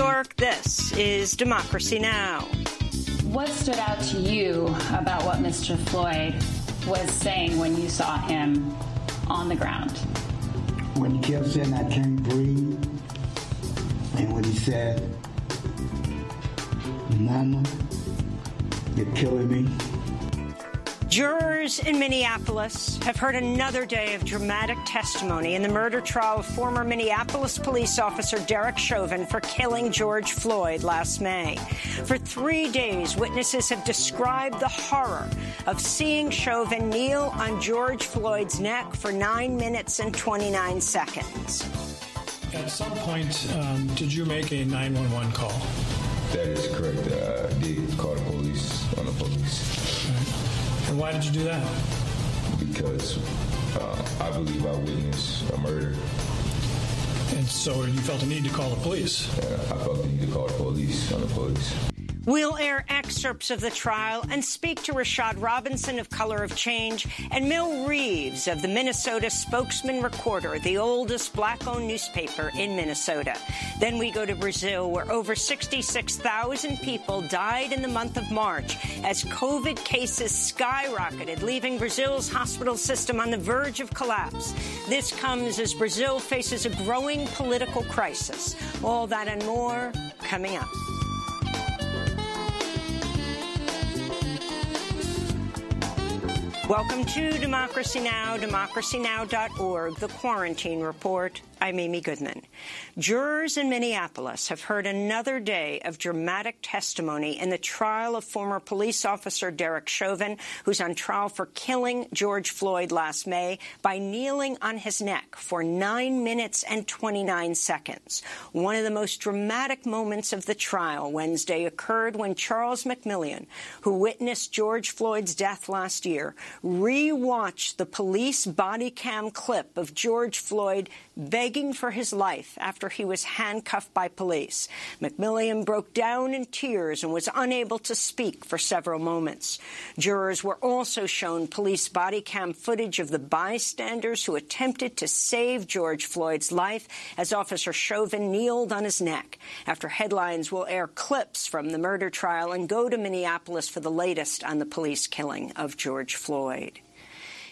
York, this is Democracy Now! What stood out to you about what Mr. Floyd was saying when you saw him on the ground? When he kept saying, "I can't breathe," and when he said, "Mama, you're killing me." Jurors in Minneapolis have heard another day of dramatic testimony in the murder trial of former Minneapolis police officer Derek Chauvin for killing George Floyd last May. For 3 days, witnesses have described the horror of seeing Chauvin kneel on George Floyd's neck for 9 minutes and 29 seconds. At some point, did you make a 911 call? That is correct. I did call the police on the police. Right. And why did you do that? Because I believe I witnessed a murder. And so you felt a need to call the police? I felt the need to call the police on the police. We'll air excerpts of the trial and speak to Rashad Robinson of Color of Change and Mill Reeves of the Minnesota Spokesman Recorder, the oldest black-owned newspaper in Minnesota. Then we go to Brazil, where over 66,000 people died in the month of March as COVID cases skyrocketed, leaving Brazil's hospital system on the verge of collapse. This comes as Brazil faces a growing political crisis. All that and more coming up. Welcome to Democracy Now!, democracynow.org, The Quarantine Report. I'm Amy Goodman. Jurors in Minneapolis have heard another day of dramatic testimony in the trial of former police officer Derek Chauvin, who's on trial for killing George Floyd last May by kneeling on his neck for 9 minutes and 29 seconds. One of the most dramatic moments of the trial Wednesday occurred when Charles McMillian, who witnessed George Floyd's death last year, re-watched the police body cam clip of George Floyd begging for his life after he was handcuffed by police. McMillian broke down in tears and was unable to speak for several moments. Jurors were also shown police body cam footage of the bystanders who attempted to save George Floyd's life as Officer Chauvin kneeled on his neck. After headlines, we'll air clips from the murder trial and go to Minneapolis for the latest on the police killing of George Floyd.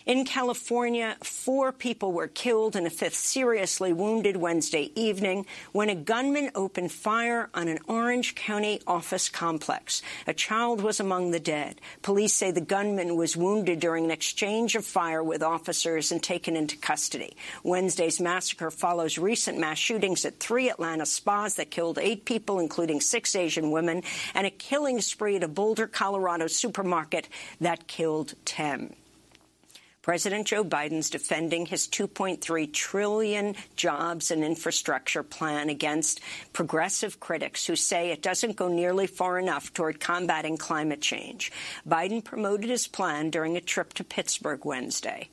In California, 4 people were killed and a 5th seriously wounded Wednesday evening when a gunman opened fire on an Orange County office complex. A child was among the dead. Police say the gunman was wounded during an exchange of fire with officers and taken into custody. Wednesday's massacre follows recent mass shootings at 3 Atlanta spas that killed 8 people, including 6 Asian women, and a killing spree at a Boulder, Colorado supermarket that killed 10. President Joe Biden's defending his $2.3 trillion jobs and infrastructure plan against progressive critics who say it doesn't go nearly far enough toward combating climate change. Biden promoted his plan during a trip to Pittsburgh Wednesday.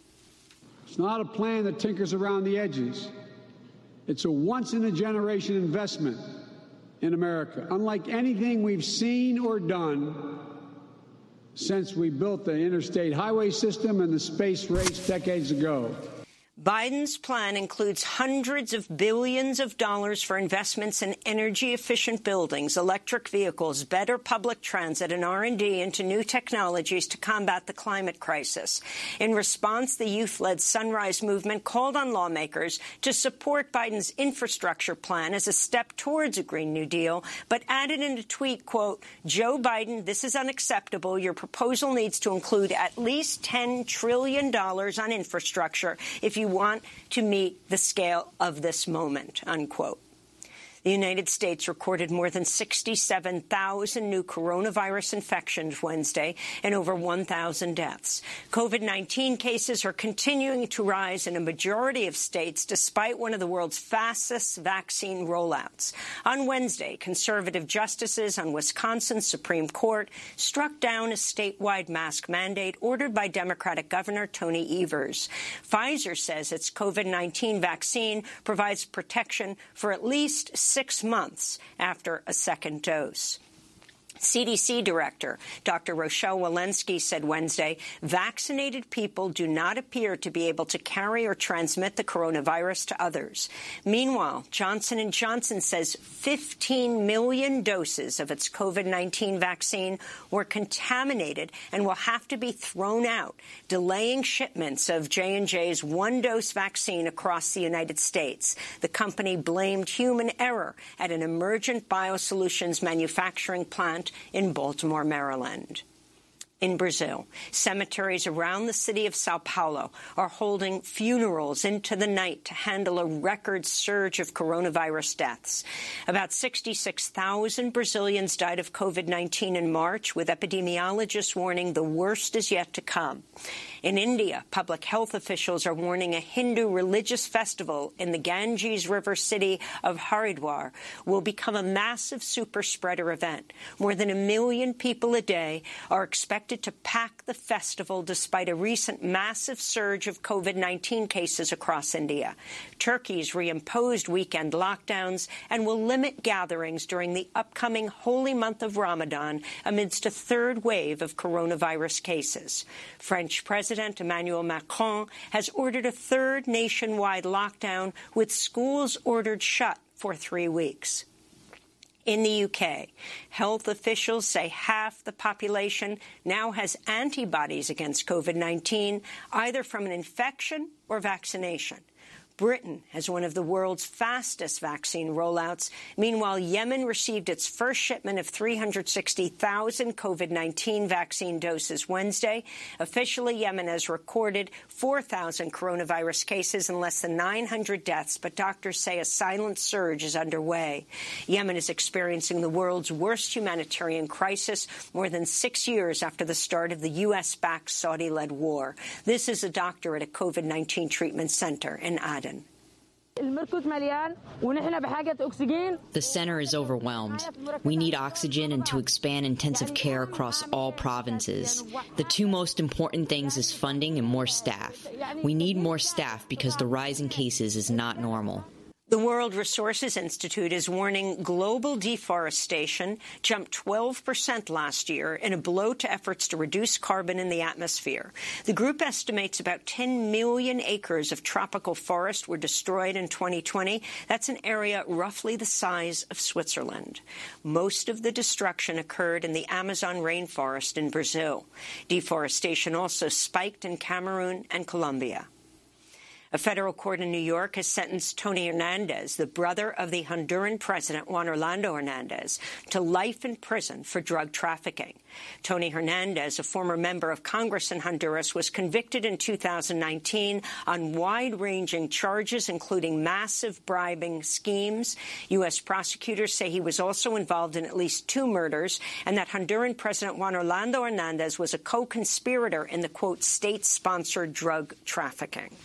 It's not a plan that tinkers around the edges. It's a once-in-a-generation investment in America, unlike anything we've seen or done since we built the interstate highway system and the space race decades ago. Biden's plan includes hundreds of billions of dollars for investments in energy-efficient buildings, electric vehicles, better public transit, and R&D into new technologies to combat the climate crisis. In response, the youth-led Sunrise Movement called on lawmakers to support Biden's infrastructure plan as a step towards a Green New Deal, but added in a tweet, quote, "Joe Biden, this is unacceptable. Your proposal needs to include at least $10 trillion on infrastructure if you want to meet the scale of this moment," unquote. The United States recorded more than 67,000 new coronavirus infections Wednesday and over 1,000 deaths. COVID-19 cases are continuing to rise in a majority of states despite one of the world's fastest vaccine rollouts. On Wednesday, conservative justices on Wisconsin's Supreme Court struck down a statewide mask mandate ordered by Democratic Governor Tony Evers. Pfizer says its COVID-19 vaccine provides protection for at least 6 months after a second dose. CDC Director Dr. Rochelle Walensky said Wednesday, vaccinated people do not appear to be able to carry or transmit the coronavirus to others. Meanwhile, Johnson & Johnson says 15 million doses of its COVID-19 vaccine were contaminated and will have to be thrown out, delaying shipments of J&J's one-dose vaccine across the United States. The company blamed human error at an Emergent Biosolutions manufacturing plant in Baltimore, Maryland. In Brazil, cemeteries around the city of Sao Paulo are holding funerals into the night to handle a record surge of coronavirus deaths. About 66,000 Brazilians died of COVID-19 in March, with epidemiologists warning the worst is yet to come. In India, public health officials are warning a Hindu religious festival in the Ganges River city of Haridwar will become a massive super-spreader event. More than 1 million people a day are expected to pack the festival despite a recent massive surge of COVID-19 cases across India. Turkey's reimposed weekend lockdowns and will limit gatherings during the upcoming holy month of Ramadan amidst a third wave of coronavirus cases. French President Emmanuel Macron has ordered a third nationwide lockdown, with schools ordered shut for 3 weeks. In the UK, health officials say half the population now has antibodies against COVID-19, either from an infection or vaccination. Britain has one of the world's fastest vaccine rollouts. Meanwhile, Yemen received its first shipment of 360,000 COVID-19 vaccine doses Wednesday. Officially, Yemen has recorded 4,000 coronavirus cases and less than 900 deaths, but doctors say a silent surge is underway. Yemen is experiencing the world's worst humanitarian crisis more than 6 years after the start of the U.S.-backed Saudi-led war. This is a doctor at a COVID-19 treatment center in Aden. The center is overwhelmed. We need oxygen and to expand intensive care across all provinces. The two most important things is funding and more staff. We need more staff because the rise in cases is not normal. The World Resources Institute is warning global deforestation jumped 12% last year in a blow to efforts to reduce carbon in the atmosphere. The group estimates about 10 million acres of tropical forest were destroyed in 2020. That's an area roughly the size of Switzerland. Most of the destruction occurred in the Amazon rainforest in Brazil. Deforestation also spiked in Cameroon and Colombia. A federal court in New York has sentenced Tony Hernandez, the brother of the Honduran president Juan Orlando Hernandez, to life in prison for drug trafficking. Tony Hernandez, a former member of Congress in Honduras, was convicted in 2019 on wide-ranging charges, including massive bribing schemes. U.S. prosecutors say he was also involved in at least 2 murders and that Honduran President Juan Orlando Hernandez was a co-conspirator in the, quote, state-sponsored drug trafficking.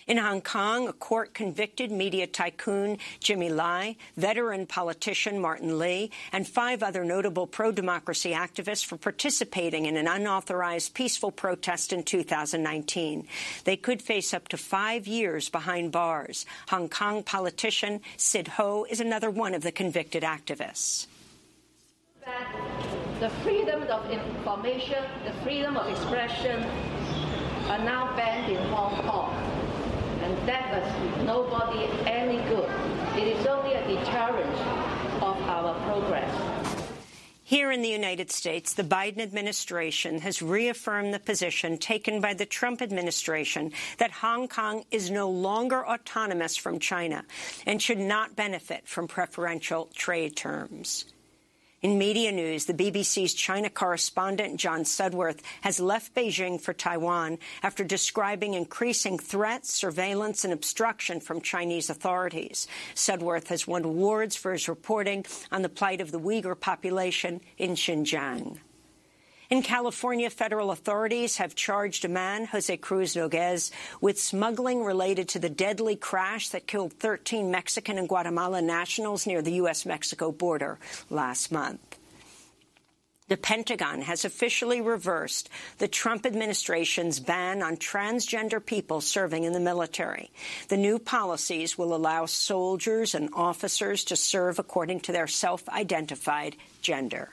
In Hong Kong, a court convicted media tycoon Jimmy Lai, veteran politician Martin Lee, and 5 other notable pro-democracy activists for participating in an unauthorized peaceful protest in 2019. They could face up to 5 years behind bars. Hong Kong politician Sid Ho is another one of the convicted activists. The freedom of information, the freedom of expression are now banned in Hong Kong. And that does nobody any good. It is only a deterrent of our progress. Here in the United States, the Biden administration has reaffirmed the position taken by the Trump administration that Hong Kong is no longer autonomous from China and should not benefit from preferential trade terms. In media news, the BBC's China correspondent John Sudworth has left Beijing for Taiwan after describing increasing threats, surveillance and obstruction from Chinese authorities. Sudworth has won awards for his reporting on the plight of the Uyghur population in Xinjiang. In California, federal authorities have charged a man, Jose Cruz Noguez, with smuggling related to the deadly crash that killed 13 Mexican and Guatemala nationals near the U.S.-Mexico border last month. The Pentagon has officially reversed the Trump administration's ban on transgender people serving in the military. The new policies will allow soldiers and officers to serve according to their self-identified gender.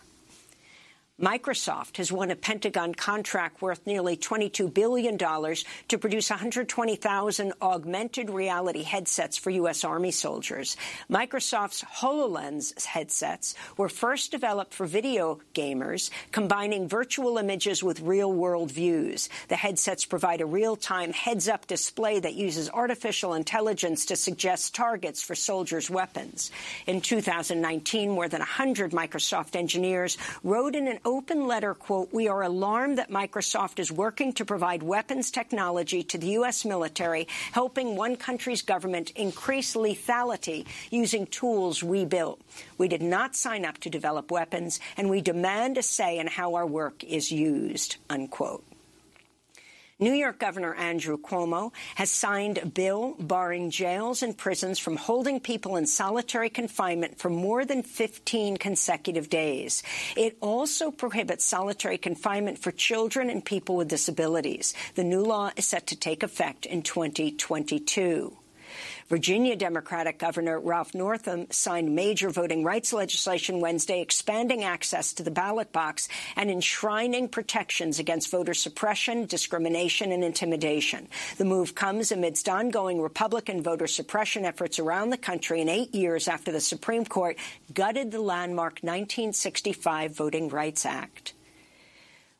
Microsoft has won a Pentagon contract worth nearly $22 billion to produce 120,000 augmented reality headsets for U.S. Army soldiers. Microsoft's HoloLens headsets were first developed for video gamers, combining virtual images with real-world views. The headsets provide a real-time heads-up display that uses artificial intelligence to suggest targets for soldiers' weapons. In 2019, more than 100 Microsoft engineers wrote in an open letter, quote, "We are alarmed that Microsoft is working to provide weapons technology to the U.S. military, helping one country's government increase lethality using tools we built. We did not sign up to develop weapons, and we demand a say in how our work is used," unquote. New York Governor Andrew Cuomo has signed a bill barring jails and prisons from holding people in solitary confinement for more than 15 consecutive days. It also prohibits solitary confinement for children and people with disabilities. The new law is set to take effect in 2022. Virginia Democratic Governor Ralph Northam signed major voting rights legislation Wednesday, expanding access to the ballot box and enshrining protections against voter suppression, discrimination, and intimidation. The move comes amidst ongoing Republican voter suppression efforts around the country and 8 years after the Supreme Court gutted the landmark 1965 Voting Rights Act.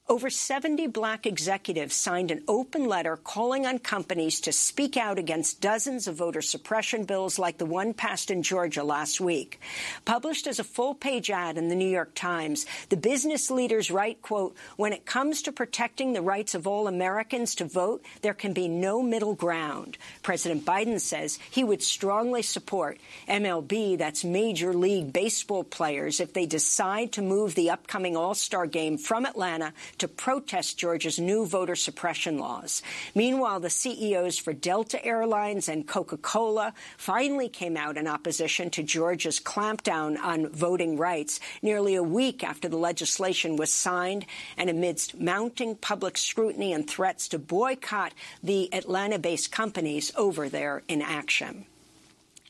Over 70 black executives signed an open letter calling on companies to speak out against dozens of voter suppression bills like the one passed in Georgia last week. Published as a full-page ad in the New York Times, the business leaders write, quote, "When it comes to protecting the rights of all Americans to vote, there can be no middle ground." President Biden says he would strongly support MLB, that's Major League Baseball players, if they decide to move the upcoming All-Star game from Atlanta to protest Georgia's new voter suppression laws. Meanwhile, the CEOs for Delta Airlines and Coca-Cola finally came out in opposition to Georgia's clampdown on voting rights nearly a week after the legislation was signed and amidst mounting public scrutiny and threats to boycott the Atlanta-based companies over their inaction.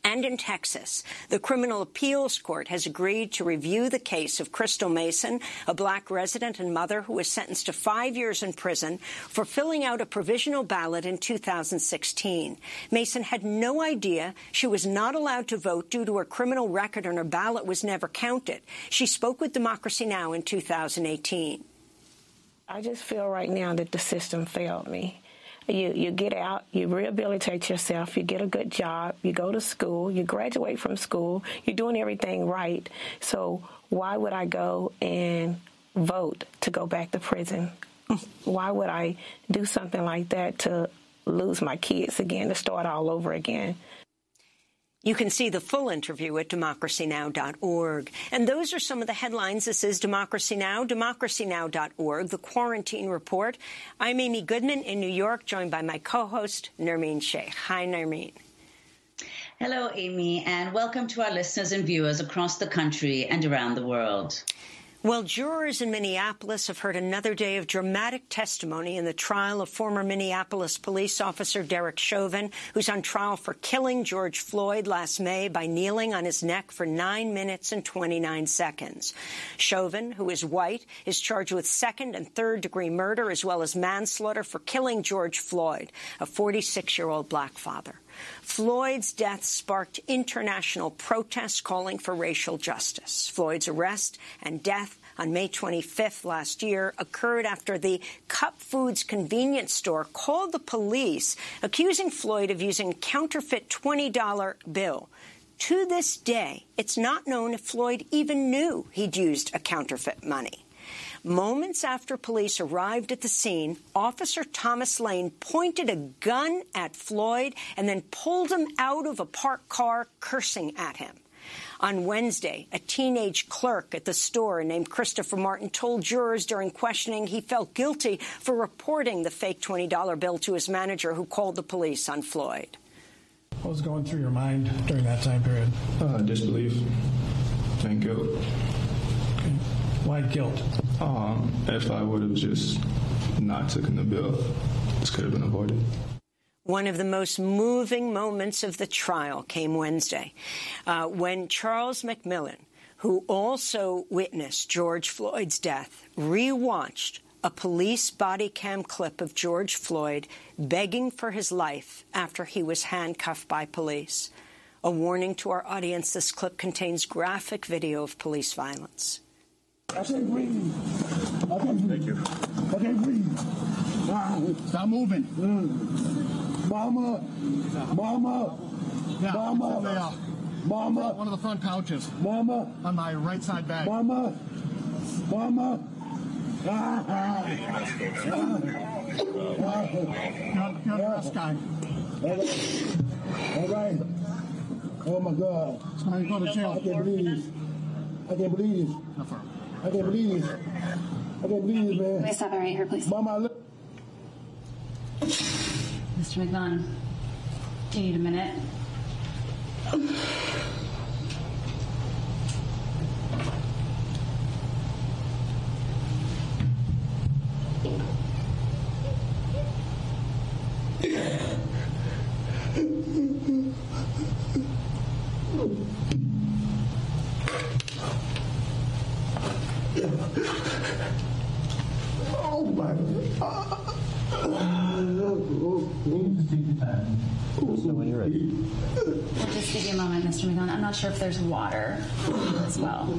And in Texas, the Criminal Appeals Court has agreed to review the case of Crystal Mason, a black resident and mother who was sentenced to 5 years in prison for filling out a provisional ballot in 2016. Mason had no idea she was not allowed to vote due to her criminal record, and her ballot was never counted. She spoke with Democracy Now! In 2018. I just feel right now that the system failed me. You get out, you rehabilitate yourself, you get a good job, you go to school, you graduate from school, you're doing everything right. So why would I go and vote to go back to prison? Why would I do something like that to lose my kids again, to start all over again? You can see the full interview at democracynow.org. And those are some of the headlines. This is Democracy Now!, democracynow.org, The Quarantine Report. I'm Amy Goodman in New York, joined by my co-host, Nermeen Sheikh. Hi, Nermeen. Hello, Amy, and welcome to our listeners and viewers across the country and around the world. Well, jurors in Minneapolis have heard another day of dramatic testimony in the trial of former Minneapolis police officer Derek Chauvin, who's on trial for killing George Floyd last May by kneeling on his neck for 9 minutes and 29 seconds. Chauvin, who is white, is charged with second- and third-degree murder as well as manslaughter for killing George Floyd, a 46-year-old black father. Floyd's death sparked international protests calling for racial justice. Floyd's arrest and death on May 25th last year occurred after the Cup Foods convenience store called the police, accusing Floyd of using a counterfeit $20 bill. To this day, it's not known if Floyd even knew he'd used a counterfeit money. Moments after police arrived at the scene, Officer Thomas Lane pointed a gun at Floyd and then pulled him out of a parked car, cursing at him. On Wednesday, a teenage clerk at the store named Christopher Martin told jurors during questioning he felt guilty for reporting the fake $20 bill to his manager, who called the police on Floyd. What was going through your mind during that time period? Disbelief and guilt. Okay. Why guilt? If I would have just not taken the bill, this could have been avoided. One of the most moving moments of the trial came Wednesday when Charles McMillan, who also witnessed George Floyd's death, rewatched a police body cam clip of George Floyd begging for his life after he was handcuffed by police. A warning to our audience, this clip contains graphic video of police violence. I can't breathe. I can't breathe. Thank you. I can't breathe. Stop moving. Mama. Mama. Yeah, Mama. Mama. One of the front couches. Mama. On my right side back. Mama. Mama. You're the best guy. All right. Oh my God. Somebody go to jail. I can't believe this. I can't believe this. I can't believe this. I can't believe this, man. Can we stop it right here, please? Mama, look. Mr. McMillan, do you need a minute? Oh my God. So when you're ready. I'll just give you a moment, Mr. McMillan. I'm not sure if there's water as well.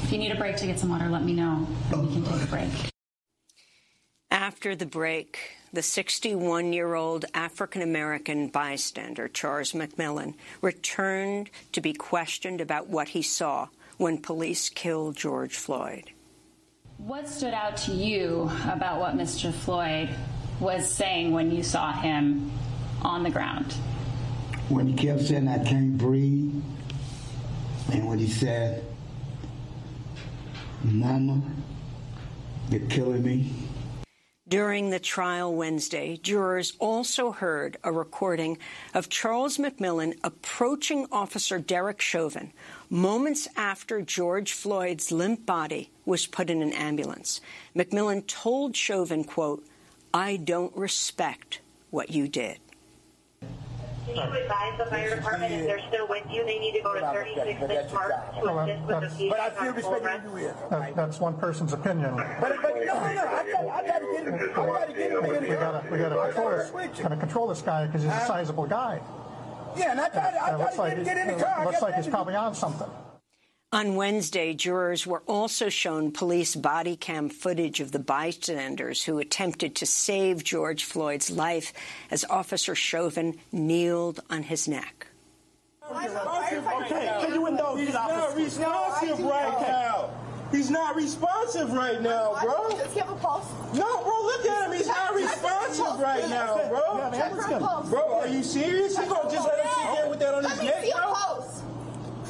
If you need a break to get some water, let me know, and we can take a break. After the break, the 61-year-old African-American bystander, Charles McMillan, returned to be questioned about what he saw when police killed George Floyd. What stood out to you about what Mr. Floyd was saying when you saw him on the ground? When he kept saying, I can't breathe, and when he said, Mama, you're killing me. During the trial Wednesday, jurors also heard a recording of Charles McMillan approaching Officer Derek Chauvin moments after George Floyd's limp body was put in an ambulance. McMillan told Chauvin, quote, I don't respect what you did. Can you advise the fire department if they're still with you, they need to go to 36 Fifth Park to assist with the future? But I feel respect you here. That's one person's opinion. But no, I gotta get him. We gotta control this guy because he's a sizable guy. Yeah, and I tried to get in the car. Looks like he's probably on something. On Wednesday, jurors were also shown police body cam footage of the bystanders who attempted to save George Floyd's life as Officer Chauvin kneeled on his neck. Okay, you indulge these officers. He's not responsive right now. He's not responsive right now, bro. Does he have a pulse? No, bro, look at him. He's not responsive right now, bro. Check for a pulse. Bro, are you serious? You gonna just let him sit there with that on his neck, bro? Let me see a pulse.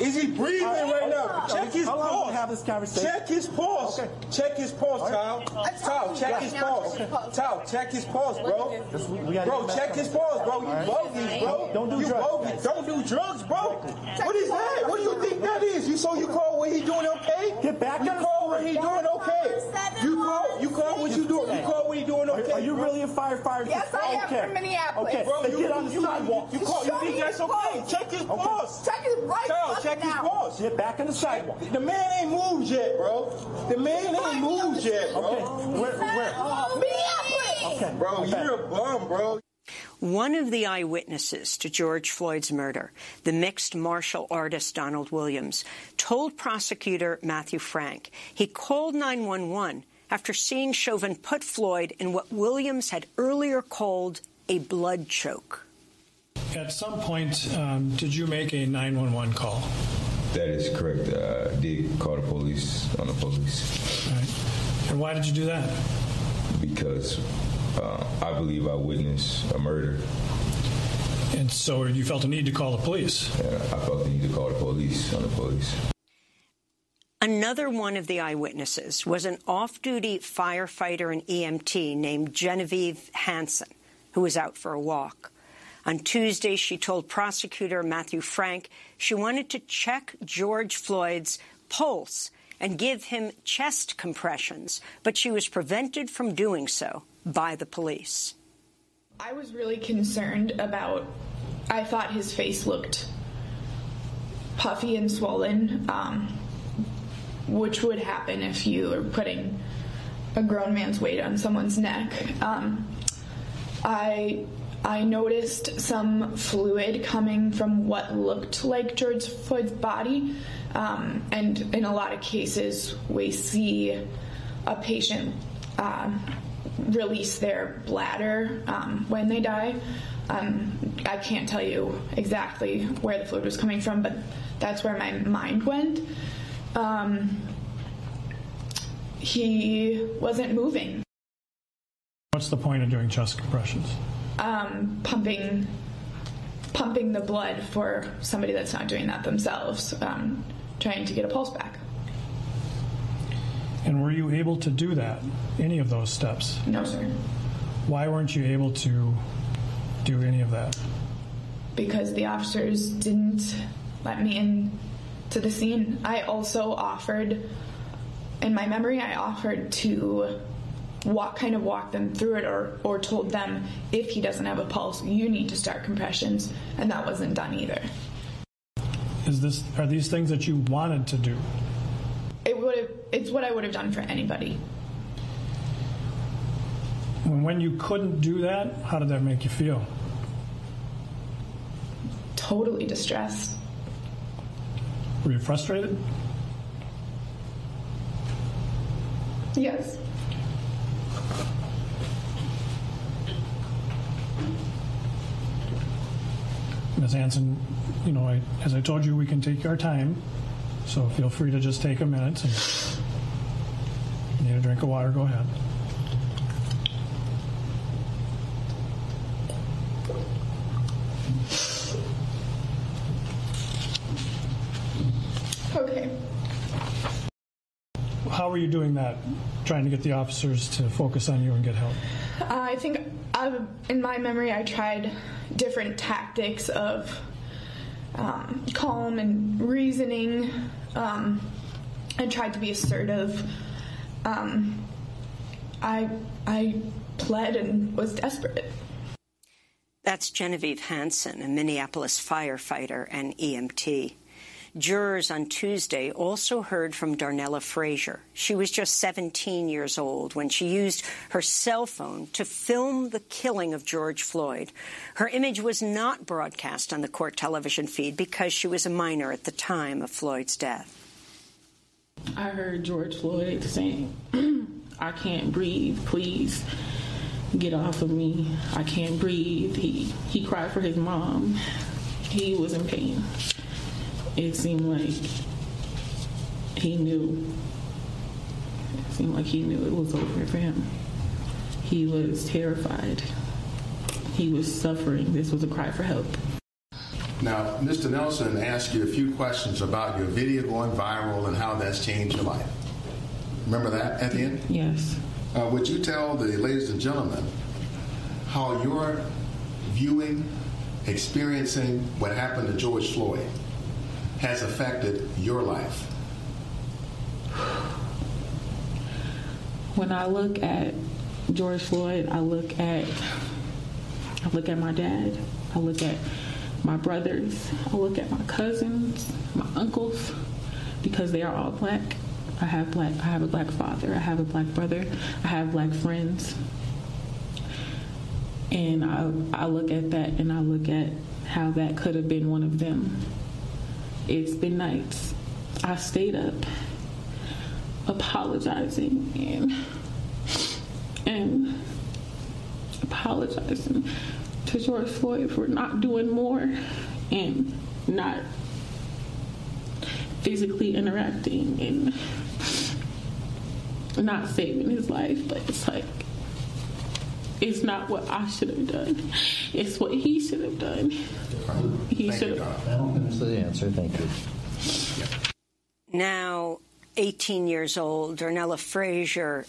Is he breathing right now? Check his How long pulse. do we have this conversation? Check his pulse. Okay. Check his pulse, Tal. Tal, check his pulse. Tal, check his pulse, bro. Bro, check his pulse, bro. You bogus, bro. Don't do drugs. Bogus. Don't do drugs, bro. What is that? What do you think that is? You call what he doing okay? Get back on You call what he doing okay? You call what you doing? You call what he doing okay? Are you really a firefighter? Yes, I am from Minneapolis. Okay, bro, get on the sidewalk. You think that's okay? Check his pulse. Check his right Tal, check his pulse. Get back on the sidewalk. The man ain't moved yet, bro. The man ain't moved yet, bro. Okay, where? Minneapolis. Okay, bro, you're a bum, bro. One of the eyewitnesses to George Floyd's murder, the mixed martial artist Donald Williams, told prosecutor Matthew Frank he called 911 after seeing Chauvin put Floyd in what Williams had earlier called a blood choke. At some point, did you make a 911 call? That is correct. I did call the police on the police. All right. And why did you do that? Because I believe I witnessed a murder. And so you felt a need to call the police? And I felt the need to call the police on the police. Another one of the eyewitnesses was an off-duty firefighter and EMT named Genevieve Hansen, who was out for a walk. On Tuesday, she told prosecutor Matthew Frank she wanted to check George Floyd's pulse and give him chest compressions, but she was prevented from doing so by the police. I was really concerned about, I thought his face looked puffy and swollen, which would happen if you are putting a grown man's weight on someone's neck. I noticed some fluid coming from what looked like George Floyd's body, and in a lot of cases we see a patient release their bladder when they die. I can't tell you exactly where the fluid was coming from, but that's where my mind went. He wasn't moving. What's the point of doing chest compressions? Pumping the blood for somebody that's not doing that themselves, trying to get a pulse back. And were you able to do that, any of those steps? No, sir. Why weren't you able to do any of that? Because the officers didn't let me in to the scene. I also offered, in my memory, I offered to walk them through it, or told them, if he doesn't have a pulse, you need to start compressions, and that wasn't done either. Are these things that you wanted to do? It's what I would have done for anybody. When you couldn't do that, how did that make you feel? Totally distressed. Were you frustrated? Yes. Ms. Hanson, as I told you, we can take our time, so feel free to just take a minute. And if you need a drink of water, go ahead. Okay. How were you doing that, trying to get the officers to focus on you and get help? I think, in my memory, I tried different tactics of calm and reasoning, and tried to be assertive. I pled and was desperate. That's Genevieve Hansen, a Minneapolis firefighter and EMT. Jurors on Tuesday also heard from Darnella Frazier. She was just 17 years old when she used her cell phone to film the killing of George Floyd. Her image was not broadcast on the court television feed because she was a minor at the time of Floyd's death. I heard George Floyd saying, "I can't breathe, please get off of me. I can't breathe." He cried for his mom. He was in pain. It seemed like he knew. It seemed like he knew it was over for him. He was terrified. He was suffering. This was a cry for help. Now, Mr. Nelson asked you a few questions about your video going viral and how that's changed your life. Remember that at the end? Yes. Would you tell the ladies and gentlemen how your viewing, experiencing what happened to George Floyd has affected your life? When I look at George Floyd, I look at my dad, I look at my brothers, I look at my cousins, my uncles, because they are all black. I have a black father, I have a black brother, I have black friends. And I look at that and I look at how that could have been one of them. It's been nights I stayed up apologizing and apologizing to George Floyd for not doing more and not physically interacting and not saving his life. But it's like, it's not what I should have done. It's what he should have done. He should have. That's the answer. Thank you. Now 18 years old, Darnella Frazier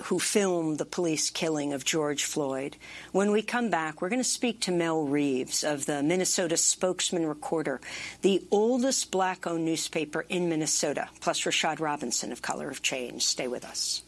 who filmed the police killing of George Floyd. When we come back, we're going to speak to Mel Reeves of the Minnesota Spokesman Recorder, the oldest black-owned newspaper in Minnesota, plus Rashad Robinson of Color of Change. Stay with us.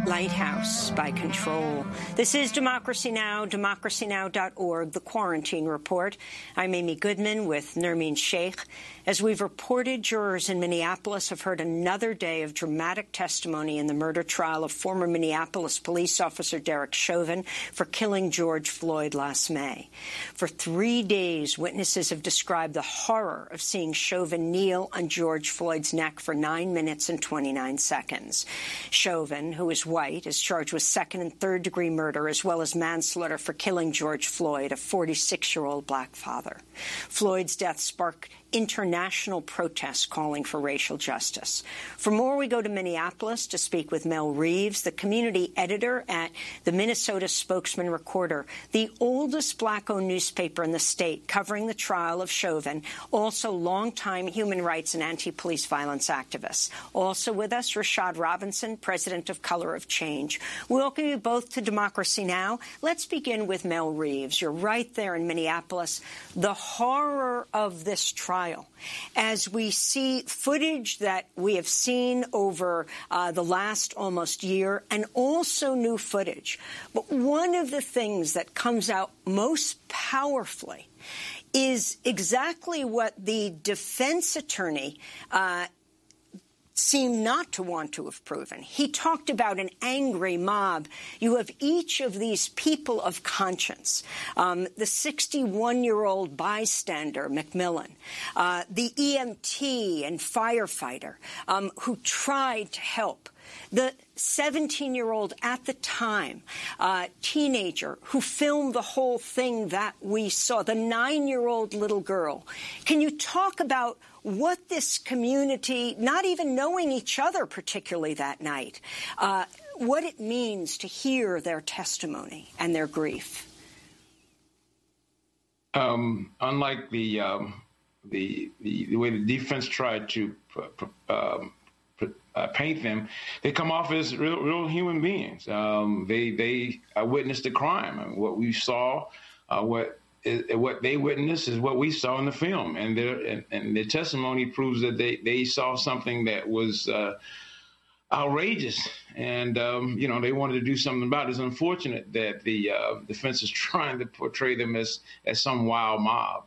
Lighthouse by Control. This is Democracy Now!, democracynow.org, The Quarantine Report. I'm Amy Goodman with Nermeen Sheikh. As we've reported, jurors in Minneapolis have heard another day of dramatic testimony in the murder trial of former Minneapolis police officer Derek Chauvin for killing George Floyd last May. For 3 days, witnesses have described the horror of seeing Chauvin kneel on George Floyd's neck for 9 minutes and 29 seconds. Chauvin, who is white, is charged with second- and third-degree murder as well as manslaughter for killing George Floyd, a 46-year-old black father. Floyd's death sparked international protests calling for racial justice. For more, we go to Minneapolis to speak with Mel Reeves, the community editor at the Minnesota Spokesman Recorder, the oldest black-owned newspaper in the state covering the trial of Chauvin, also longtime human rights and anti-police violence activist. Also with us, Rashad Robinson, president of Color of Change. We welcome you both to Democracy Now! Let's begin with Mel Reeves. You're right there in Minneapolis. The horror of this trial, as we see footage that we have seen over the last almost year and also new footage. But one of the things that comes out most powerfully is exactly what the defense attorney seemed not to want to have proven. He talked about an angry mob. You have each of these people of conscience, the 61-year-old bystander, McMillan, the EMT and firefighter who tried to help, the 17-year-old at the time, teenager who filmed the whole thing that we saw, the 9-year-old little girl. Can you talk about what this community, not even knowing each other particularly that night, what it means to hear their testimony and their grief? Unlike the way the defense tried to paint them, they come off as real human beings. They witnessed the crime, and what we saw, what they witnessed is what we saw in the film, and their testimony proves that they saw something that was outrageous, and they wanted to do something about it. It's unfortunate that the defense is trying to portray them as some wild mob.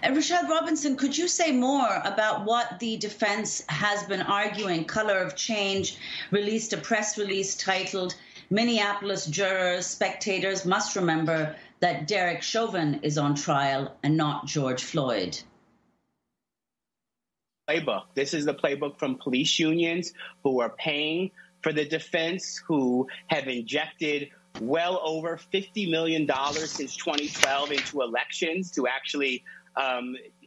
And Rashad Robinson, could you say more about what the defense has been arguing? Color of Change released a press release titled, "Minneapolis jurors, spectators must remember that Derek Chauvin is on trial and not George Floyd." Playbook. This is the playbook from police unions who are paying for the defense, who have injected well over $50 million since 2012 into elections to actually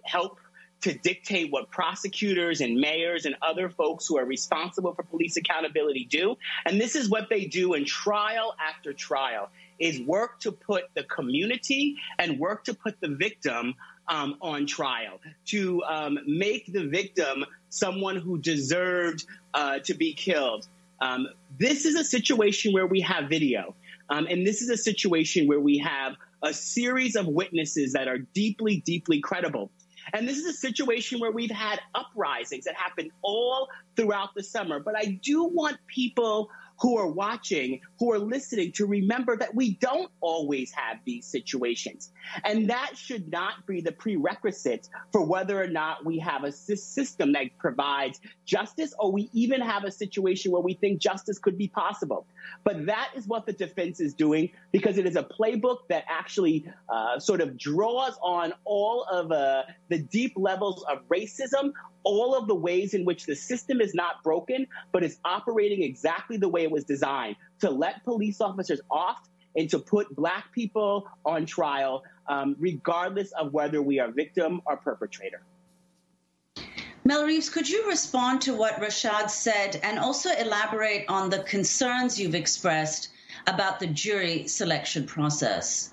help to dictate what prosecutors and mayors and other folks who are responsible for police accountability do. And this is what they do in trial after trial, is work to put the community and work to put the victim on trial, to make the victim someone who deserved to be killed. This is a situation where we have video. And this is a situation where we have a series of witnesses that are deeply, deeply credible. And this is a situation where we've had uprisings that happened all throughout the summer. But I do want people who are watching, who are listening, to remember that we don't always have these situations. And that should not be the prerequisite for whether or not we have a system that provides justice, or we even have a situation where we think justice could be possible. But that is what the defense is doing, because it is a playbook that actually sort of draws on all of the deep levels of racism, all of the ways in which the system is not broken, but is operating exactly the way it was designed, to let police officers off and to put Black people on trial, regardless of whether we are victim or perpetrator. Mel Reeves, could you respond to what Rashad said and also elaborate on the concerns you've expressed about the jury selection process?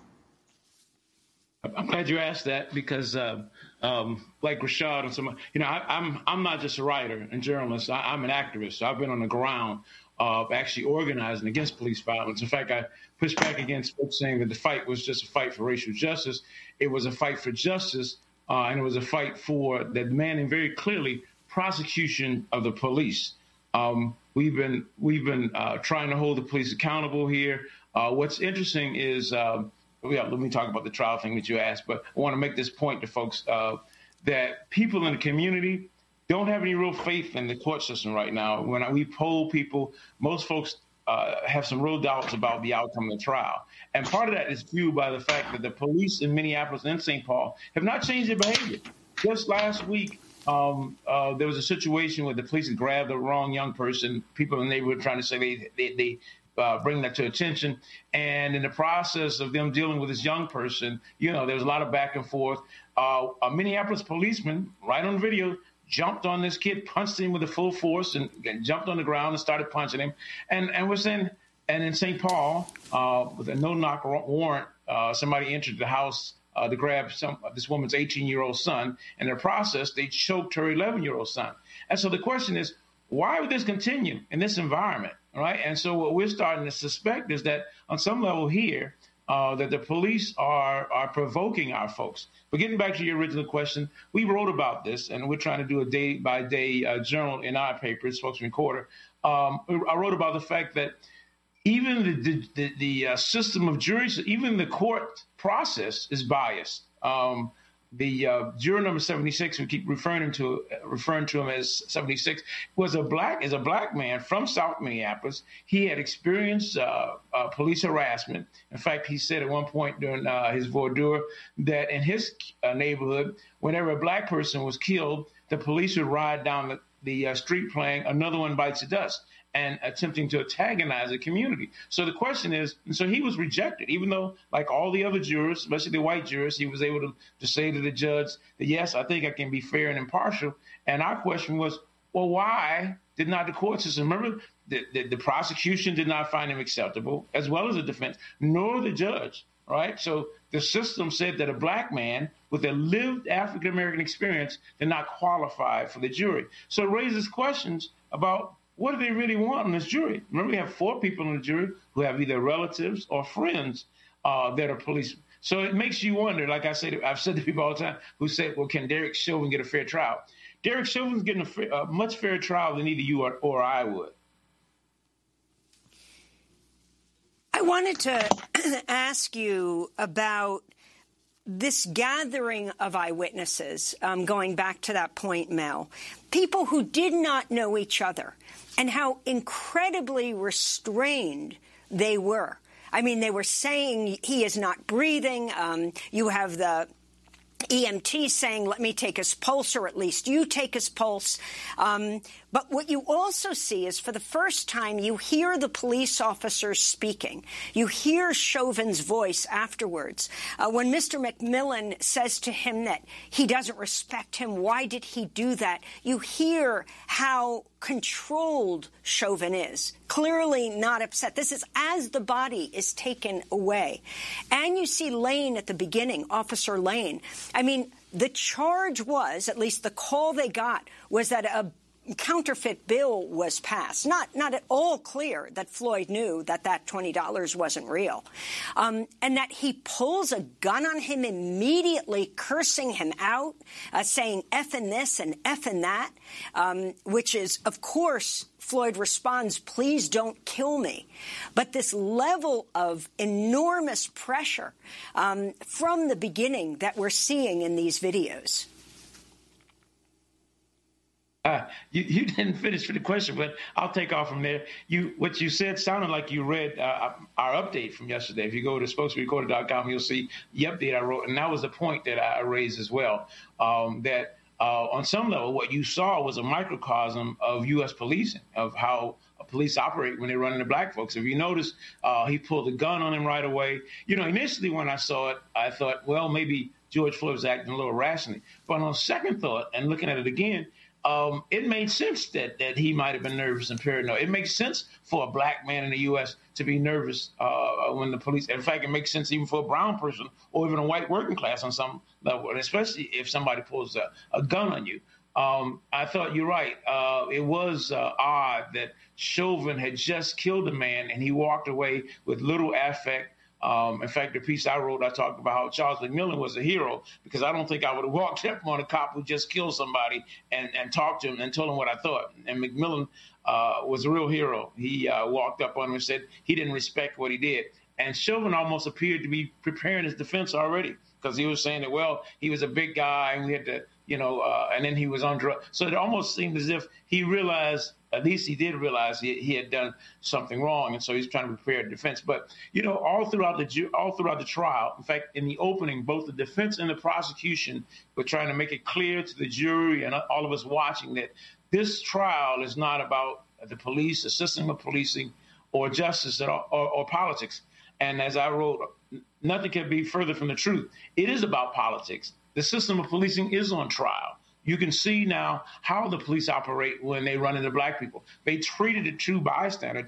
I'm glad you asked that, because like Rashad and some, I'm not just a writer and journalist. I'm an activist. So I've been on the ground actually organizing against police violence. In fact, I pushed back against folks saying that the fight was just a fight for racial justice. It was a fight for justice, and it was a fight for the demanding very clearly prosecution of the police. We've been trying to hold the police accountable here. What's interesting is, let me talk about the trial thing that you asked, but I want to make this point to folks that people in the community don't have any real faith in the court system right now. When we poll people, most folks have some real doubts about the outcome of the trial. And part of that is fueled by the fact that the police in Minneapolis and St. Paul have not changed their behavior. Just last week, there was a situation where the police had grabbed the wrong young person. People in the neighborhood trying to say they bring that to attention. And in the process of them dealing with this young person, there was a lot of back and forth. A Minneapolis policeman, right on video, jumped on this kid, punched him with a full force, and jumped on the ground and started punching him. And we're saying, and in St. Paul, with a no-knock warrant, somebody entered the house to grab this woman's 18-year-old son. In the process, they choked her 11-year-old son. And so the question is, why would this continue in this environment, right? And so what we're starting to suspect is that on some level here, that the police are provoking our folks. But getting back to your original question, we wrote about this, and we're trying to do a day-by-day journal in our paper, Spokesman Recorder. I wrote about the fact that even the system of juries, even the court process is biased. The juror number 76, we keep referring to him as 76, is a black man from South Minneapolis. He had experienced police harassment. In fact, he said at one point during his voir dire that in his neighborhood, whenever a black person was killed, the police would ride down the street playing "Another One Bites the Dust" and attempting to antagonize the community. So the question is, and so he was rejected, even though, like all the other jurors, especially the white jurors, he was able to say to the judge that, yes, I think I can be fair and impartial. And our question was, well, why did not the court system, remember, the prosecution did not find him acceptable, as well as the defense, nor the judge, right? So the system said that a black man with a lived African-American experience did not qualify for the jury. So it raises questions about, what do they really want on this jury? Remember, we have 4 people on the jury who have either relatives or friends that are policemen. So it makes you wonder, like I've said to people all the time who say, well, can Derek Chauvin get a fair trial? Derek Chauvin's getting a much fairer trial than either you or I would. I wanted to ask you about this gathering of eyewitnesses, going back to that point, Mel, people who did not know each other, and how incredibly restrained they were. I mean, they were saying he is not breathing. You have the EMT saying, let me take his pulse, or at least you take his pulse. But what you also see is, for the first time, you hear the police officers speaking. You hear Chauvin's voice afterwards. When Mr. McMillan says to him that he doesn't respect him, why did he do that? You hear how controlled Chauvin is, clearly not upset. This is as the body is taken away. And you see Lane at the beginning, Officer Lane. I mean, the charge was, at least the call they got, was that a counterfeit bill was passed. Not at all clear that Floyd knew that $20 wasn't real. And that he pulls a gun on him immediately, cursing him out, saying effing this and effing that, which is, of course, Floyd responds, please don't kill me. But this level of enormous pressure from the beginning that we're seeing in these videos. You didn't finish for the question, but I'll take off from there. What you said sounded like you read our update from yesterday. If you go to spokesrecorder.com, you'll see the update I wrote. And that was the point that I raised as well, that on some level, what you saw was a microcosm of U.S. policing, of how police operate when they run into black folks. If you notice, he pulled a gun on him right away. Initially when I saw it, I thought, well, maybe George Floyd was acting a little irrationally. But on second thought and looking at it again, it made sense that he might have been nervous and paranoid. It makes sense for a black man in the U.S. to be nervous when the police. In fact, it makes sense even for a brown person or even a white working class on some level, and especially if somebody pulls a gun on you. I thought you're right. It was odd that Chauvin had just killed a man and he walked away with little affect. In fact, the piece I wrote, I talked about how Charles McMillan was a hero, because I don't think I would have walked up on a cop who just killed somebody and talked to him and told him what I thought. And McMillan was a real hero. He walked up on him and said he didn't respect what he did. And Chauvin almost appeared to be preparing his defense already, because he was saying that, well, he was a big guy and we had to, and then he was on drugs. So it almost seemed as if he realized, at least he did realize he had done something wrong, and so he's trying to prepare a defense. But all throughout the trial, in fact, in the opening, both the defense and the prosecution were trying to make it clear to the jury and all of us watching that this trial is not about the police, the system of policing, or justice at all, or politics. And as I wrote, nothing can be further from the truth. It is about politics. The system of policing is on trial. You can see now how the police operate when they run into black people. They treated the true bystander.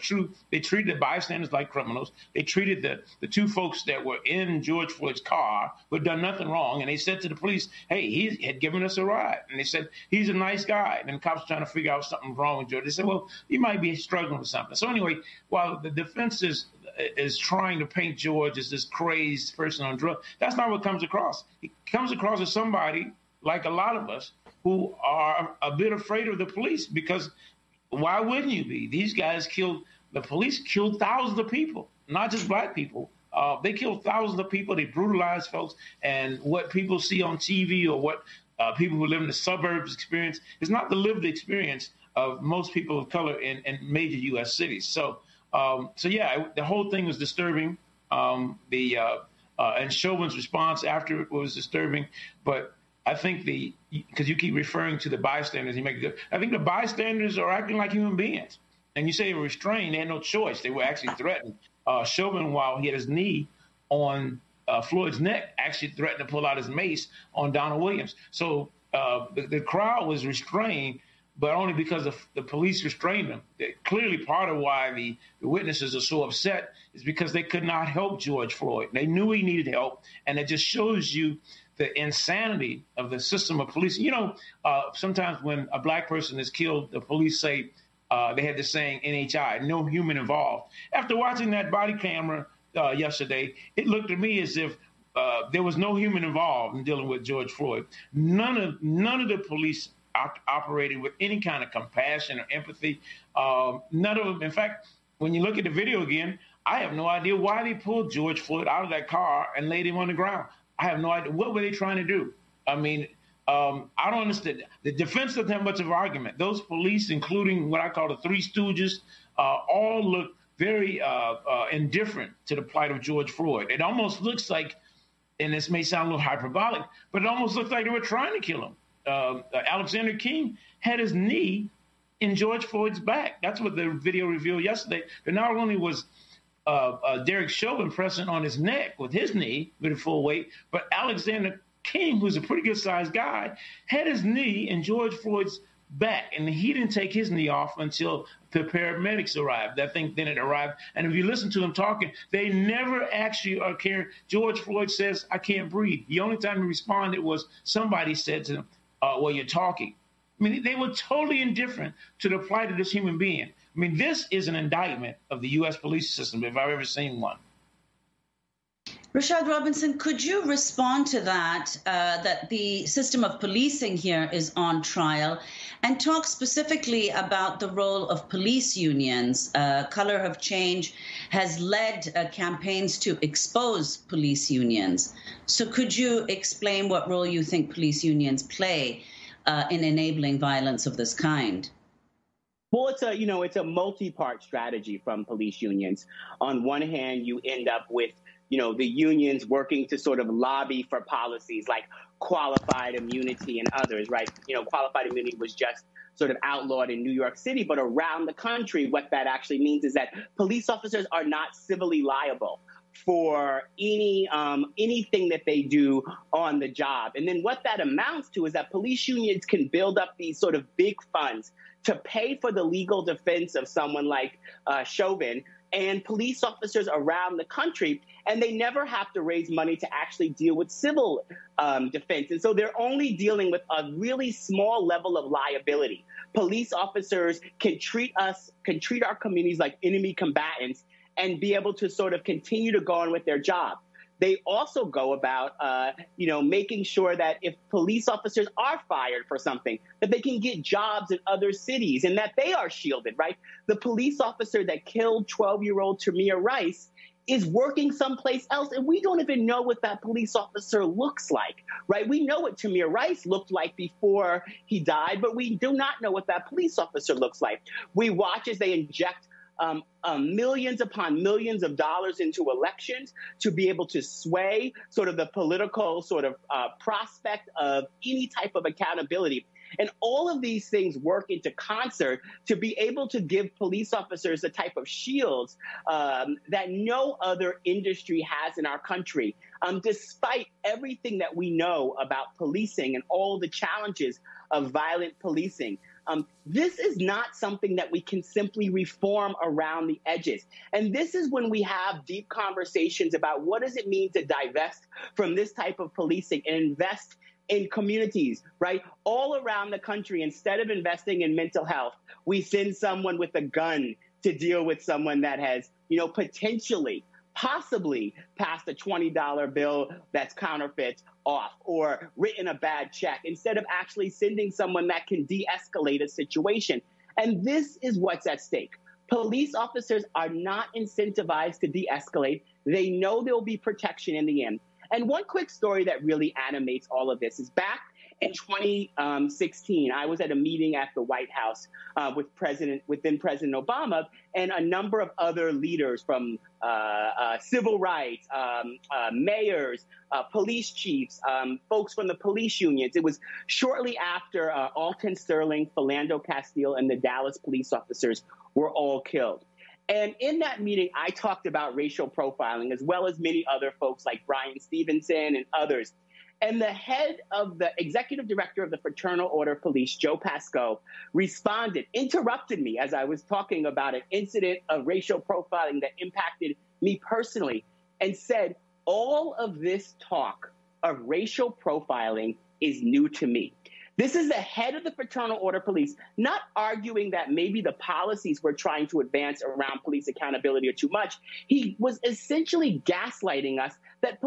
They treated the bystanders like criminals. They treated the two folks that were in George Floyd's car who had done nothing wrong. And they said to the police, hey, he had given us a ride. And they said, he's a nice guy. And the cops were trying to figure out something wrong with George. They said, well, he might be struggling with something. So anyway, while the defense is trying to paint George as this crazed person on drugs, that's not what comes across. He comes across as somebody, like a lot of us, who are a bit afraid of the police, because why wouldn't you be? These guys the police killed thousands of people, not just black people. They killed thousands of people. They brutalized folks. And what people see on TV or what people who live in the suburbs experience is not the lived experience of most people of color in major U.S. cities. So yeah, the whole thing was disturbing. And Chauvin's response after it was disturbing. But I think because you keep referring to the bystanders, I think the bystanders are acting like human beings. And you say they were restrained, they had no choice. They were actually threatened. Chauvin, while he had his knee on Floyd's neck, actually threatened to pull out his mace on Donald Williams. So the crowd was restrained, but only because the police restrained them. Clearly, part of why the witnesses are so upset is because they could not help George Floyd. They knew he needed help, and it just shows you the insanity of the system of policing. Sometimes when a black person is killed, the police say, they had this saying, NHI, no human involved. After watching that body camera yesterday, it looked to me as if there was no human involved in dealing with George Floyd. None of the police operated with any kind of compassion or empathy. None of them. In fact, when you look at the video again, I have no idea why they pulled George Floyd out of that car and laid him on the ground. I have no idea. What were they trying to do? I mean, I don't understand. The defense doesn't have much of an argument. Those police, including what I call the Three Stooges, all look very indifferent to the plight of George Floyd. It almost looks like, and this may sound a little hyperbolic, but it almost looks like they were trying to kill him. Alexander King had his knee in George Floyd's back. That's what the video revealed yesterday. But not only was Derek Chauvin pressing on his neck with his knee with full weight, but Alexander King, who's a pretty good-sized guy, had his knee in George Floyd's back, and he didn't take his knee off until the paramedics arrived. I think then it arrived, and if you listen to them talking, they never actually are caring. George Floyd says, I can't breathe. The only time he responded was somebody said to him, well, you're talking. I mean, they were totally indifferent to the plight of this human being. I mean, this is an indictment of the U.S. police system, if I've ever seen one. Rashad Robinson, could you respond to that, that the system of policing here is on trial, and talk specifically about the role of police unions? Color of Change has led campaigns to expose police unions. So could you explain what role you think police unions play in enabling violence of this kind? Well, it's a multi-part strategy from police unions. On one hand, you end up with the unions working to sort of lobby for policies like qualified immunity and others, right? Qualified immunity was just sort of outlawed in New York City, but around the country, what that actually means is that police officers are not civilly liable for anything that they do on the job. And then what that amounts to is that police unions can build up these sort of big funds to pay for the legal defense of someone like Chauvin and police officers around the country, and they never have to raise money to actually deal with civil defense. And so they're only dealing with a really small level of liability. Police officers can treat our communities like enemy combatants and be able to sort of continue to go on with their job. They also go about, making sure that if police officers are fired for something, that they can get jobs in other cities and that they are shielded, right? The police officer that killed 12-year-old Tamir Rice is working someplace else, and we don't even know what that police officer looks like, right? We know what Tamir Rice looked like before he died, but we do not know what that police officer looks like. We watch as they inject millions upon millions of dollars into elections to be able to sway sort of the political sort of prospect of any type of accountability. And all of these things work into concert to be able to give police officers the type of shields that no other industry has in our country. Despite everything that we know about policing and all the challenges of violent policing, this is not something that we can simply reform around the edges. And this is when we have deep conversations about what does it mean to divest from this type of policing and invest in communities, right? All around the country, instead of investing in mental health, we send someone with a gun to deal with someone that has, possibly passed a $20 bill that's counterfeit off or written a bad check, instead of actually sending someone that can de-escalate a situation. And this is what's at stake. Police officers are not incentivized to de-escalate. They know there will be protection in the end. And one quick story that really animates all of this is back in 2016, I was at a meeting at the White House with President Obama and a number of other leaders from civil rights, mayors, police chiefs, folks from the police unions. It was shortly after Alton Sterling, Philando Castile, and the Dallas police officers were all killed. And in that meeting, I talked about racial profiling, as well as many other folks like Brian Stevenson and others. And the head of the executive director of the Fraternal Order of Police, Joe Pascoe, interrupted me as I was talking about an incident of racial profiling that impacted me personally, and said, all of this talk of racial profiling is new to me. This is the head of the Fraternal Order Police, not arguing that maybe the policies we're trying to advance around police accountability are too much. He was essentially gaslighting us that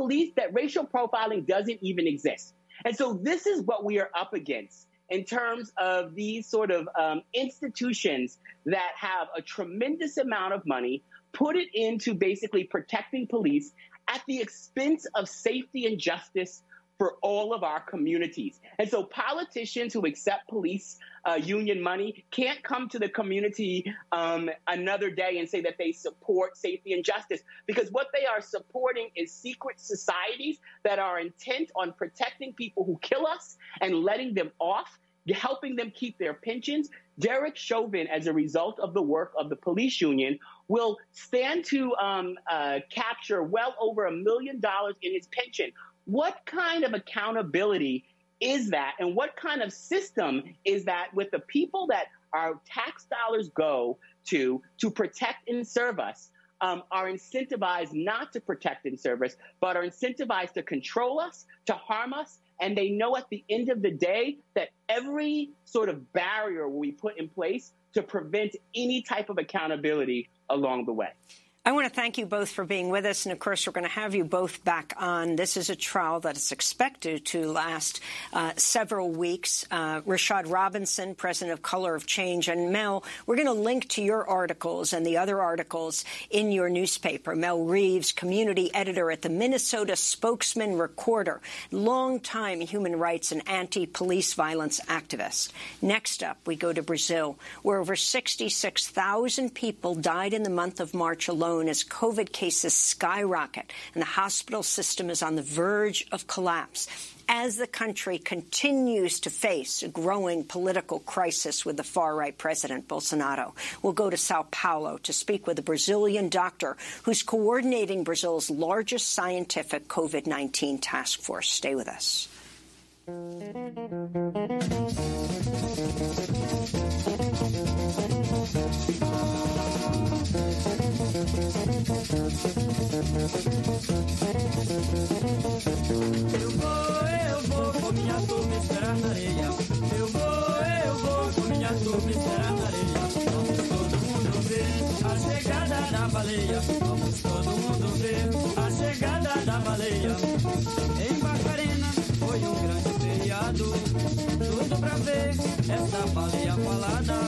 racial profiling doesn't even exist. And so this is what we are up against in terms of these sort of institutions that have a tremendous amount of money, put it into basically protecting police at the expense of safety and justice for all of our communities. And so politicians who accept police union money can't come to the community another day and say that they support safety and justice, because what they are supporting is secret societies that are intent on protecting people who kill us and letting them off, helping them keep their pensions. Derek Chauvin, as a result of the work of the police union, will stand to capture well over $1 million in his pension. What kind of accountability is that? And what kind of system is that with the people that our tax dollars go to protect and serve us? are incentivized not to protect and serve us, but are incentivized to control us, to harm us. And they know at the end of the day that every sort of barrier we put in place to prevent any type of accountability along the way. I want to thank you both for being with us. And, of course, we're going to have you both back on. This is a trial that is expected to last several weeks. Rashad Robinson, president of Color of Change. And, Mel, we're going to link to your articles and the other articles in your newspaper. Mel Reeves, community editor at the Minnesota Spokesman Recorder, longtime human rights and anti-police violence activist. Next up, we go to Brazil, where over 66,000 people died in the month of March alone as COVID cases skyrocket and the hospital system is on the verge of collapse as the country continues to face a growing political crisis with the far-right President Bolsonaro. We'll go to Sao Paulo to speak with a Brazilian doctor who's coordinating Brazil's largest scientific COVID-19 task force. Stay with us. Eu vou, com minha turma esperar na areia. Eu vou, com minha turma esperar na areia. Vamos todo mundo ver a chegada da baleia. Vamos todo mundo ver a chegada da baleia. Em Barcarena foi grande feriado. Tudo pra ver essa baleia falada.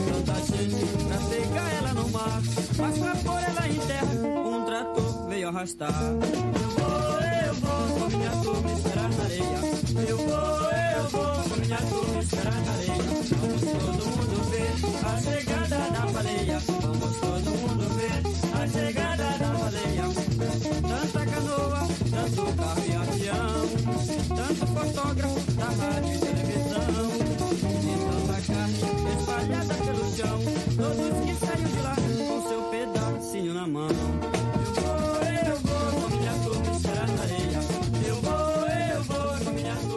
Tanta gente pra pegar ela no mar, mas pra pôr ela em terra, trator veio arrastar. Eu vou, com minha turma esperar na areia. Eu vou, com minha turma esperar na areia. Vamos todo mundo ver a chegada da baleia. Vamos todo mundo ver a chegada da baleia. Tanta canoa, tanto carro e avião, tanto fotógrafo da rádio e televisão, e tanta carne espalhada pelo chão, todos que saíram de lá com seu pedacinho na mão.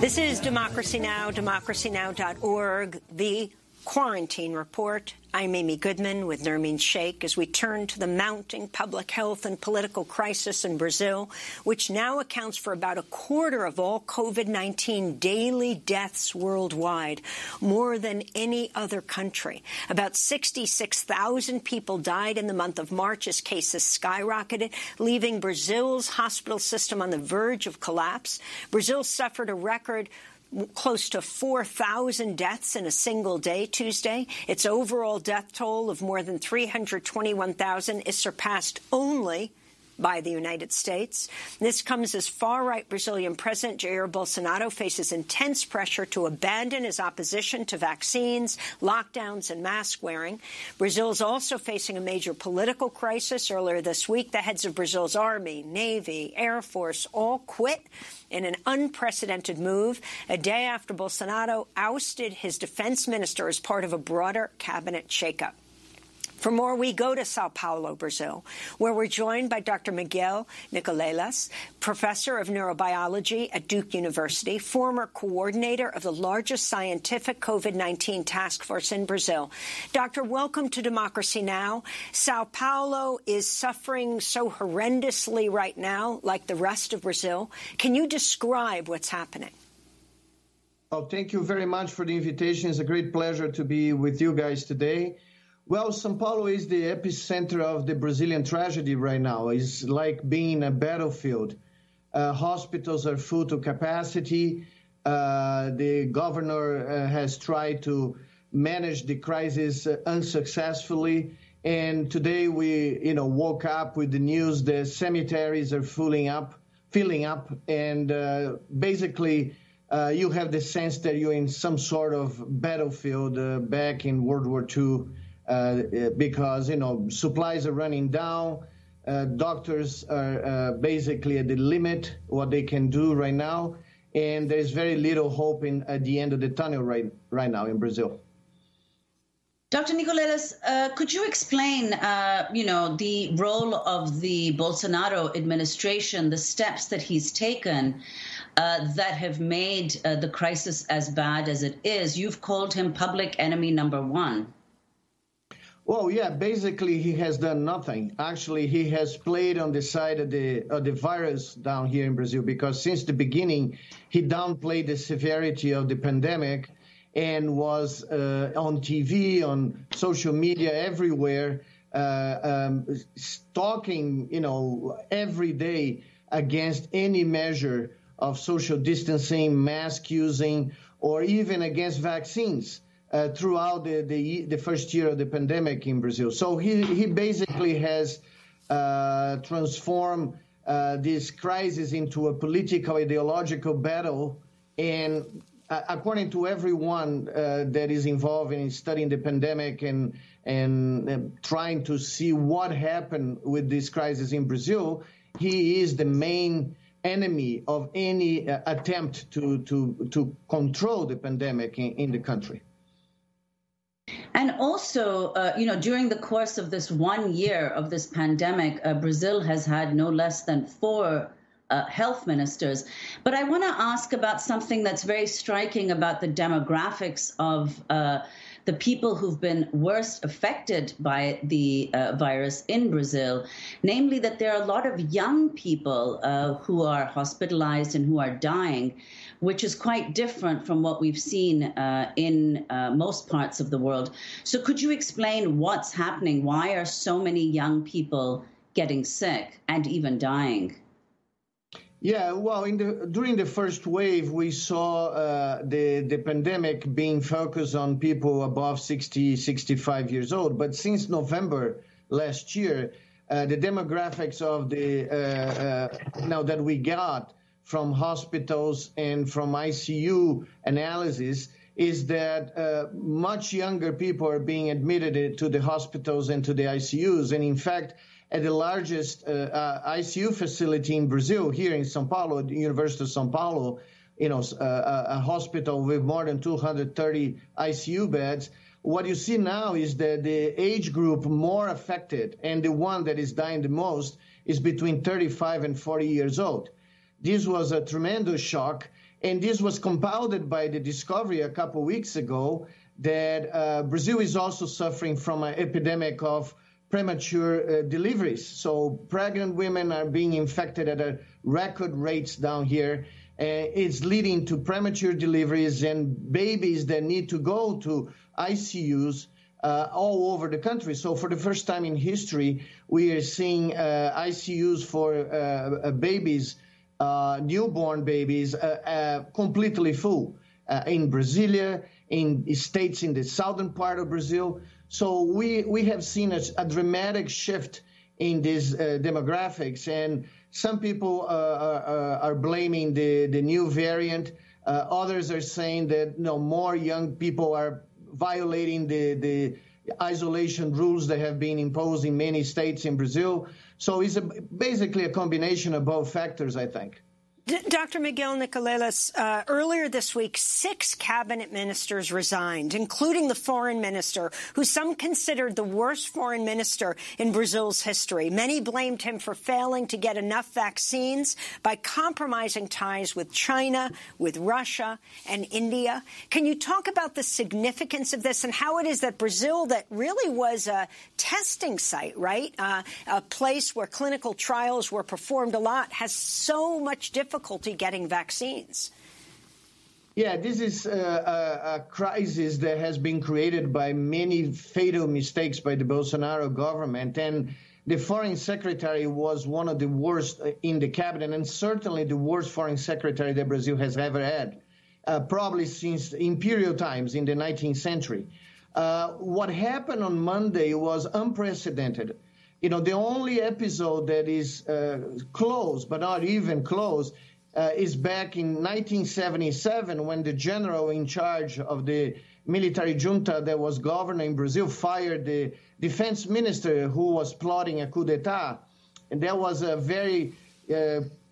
This is Democracy Now!, democracynow.org, the Quarantine Report. I'm Amy Goodman with Nermeen Sheikh as we turn to the mounting public health and political crisis in Brazil, which now accounts for about a quarter of all COVID-19 daily deaths worldwide, more than any other country. About 66,000 people died in the month of March as cases skyrocketed, leaving Brazil's hospital system on the verge of collapse. Brazil suffered a record close to 4,000 deaths in a single day Tuesday. Its overall death toll of more than 321,000 is surpassed only by the United States. This comes as far-right Brazilian President Jair Bolsonaro faces intense pressure to abandon his opposition to vaccines, lockdowns, and mask wearing. Brazil is also facing a major political crisis. Earlier this week, the heads of Brazil's Army, Navy, Air Force all quit in an unprecedented move, a day after Bolsonaro ousted his defense minister as part of a broader cabinet shakeup. For more, we go to Sao Paulo, Brazil, where we're joined by Dr. Miguel Nicolelas, professor of neurobiology at Duke University, former coordinator of the largest scientific COVID-19 task force in Brazil. Doctor, welcome to Democracy Now! Sao Paulo is suffering so horrendously right now, like the rest of Brazil. Can you describe what's happening? Oh, thank you very much for the invitation. It's a great pleasure to be with you guys today. Well, São Paulo is the epicenter of the Brazilian tragedy right now. It's like being a battlefield. Hospitals are full to capacity. The governor has tried to manage the crisis unsuccessfully. And today we, woke up with the news that cemeteries are filling up. And basically, you have the sense that you're in some sort of battlefield back in World War II. Because, supplies are running down. Doctors are basically at the limit what they can do right now. And there's very little hope at the end of the tunnel right now in Brazil. Dr. Nicolelas, could you explain, the role of the Bolsonaro administration, the steps that he's taken that have made the crisis as bad as it is? You've called him public enemy number one. Well, yeah, basically he has done nothing. Actually, he has played on the side of the virus down here in Brazil, because since the beginning, he downplayed the severity of the pandemic and was on TV, on social media, everywhere, talking, every day against any measure of social distancing, mask using, or even against vaccines. Throughout the first year of the pandemic in Brazil. So he basically has transformed this crisis into a political, ideological battle. And according to everyone that is involved in studying the pandemic and trying to see what happened with this crisis in Brazil, he is the main enemy of any attempt to control the pandemic in the country. And also, during the course of this 1 year of this pandemic, Brazil has had no less than 4 health ministers. But I want to ask about something that's very striking about the demographics of the people who've been worst affected by the virus in Brazil, namely that there are a lot of young people who are hospitalized and who are dying, which is quite different from what we've seen in most parts of the world. So could you explain what's happening? Why are so many young people getting sick and even dying? Yeah, well, during the first wave, we saw the pandemic being focused on people above 60, 65 years old. But since November last year, the demographics of now that we got from hospitals and from ICU analysis is that much younger people are being admitted to the hospitals and to the ICUs. And in fact, at the largest ICU facility in Brazil, here in São Paulo, the University of São Paulo, a hospital with more than 230 ICU beds, what you see now is that the age group more affected and the one that is dying the most is between 35 and 40 years old. This was a tremendous shock, and this was compounded by the discovery a couple weeks ago that Brazil is also suffering from an epidemic of premature deliveries. So pregnant women are being infected at a record rates down here. It's leading to premature deliveries and babies that need to go to ICUs all over the country. So for the first time in history, we are seeing ICUs for babies, newborn babies, completely full in Brasilia, in states in the southern part of Brazil. So we have seen a dramatic shift in these demographics, and some people are blaming the new variant. Others are saying that more young people are violating the isolation rules that have been imposed in many states in Brazil. So it's basically a combination of both factors, I think. Dr. Miguel Nicolelas, earlier this week, 6 cabinet ministers resigned, including the foreign minister, who some considered the worst foreign minister in Brazil's history. Many blamed him for failing to get enough vaccines by compromising ties with China, with Russia, and India. Can you talk about the significance of this and how it is that Brazil, that really was a testing site, right, a place where clinical trials were performed a lot, has so much difficulty getting vaccines? Yeah, this is a crisis that has been created by many fatal mistakes by the Bolsonaro government. And the foreign secretary was one of the worst in the cabinet, and certainly the worst foreign secretary that Brazil has ever had, probably since imperial times in the 19th century. What happened on Monday was unprecedented. The only episode that is close, but not even close, is back in 1977 when the general in charge of the military junta that was governing Brazil fired the defense minister who was plotting a coup d'etat. And that was a very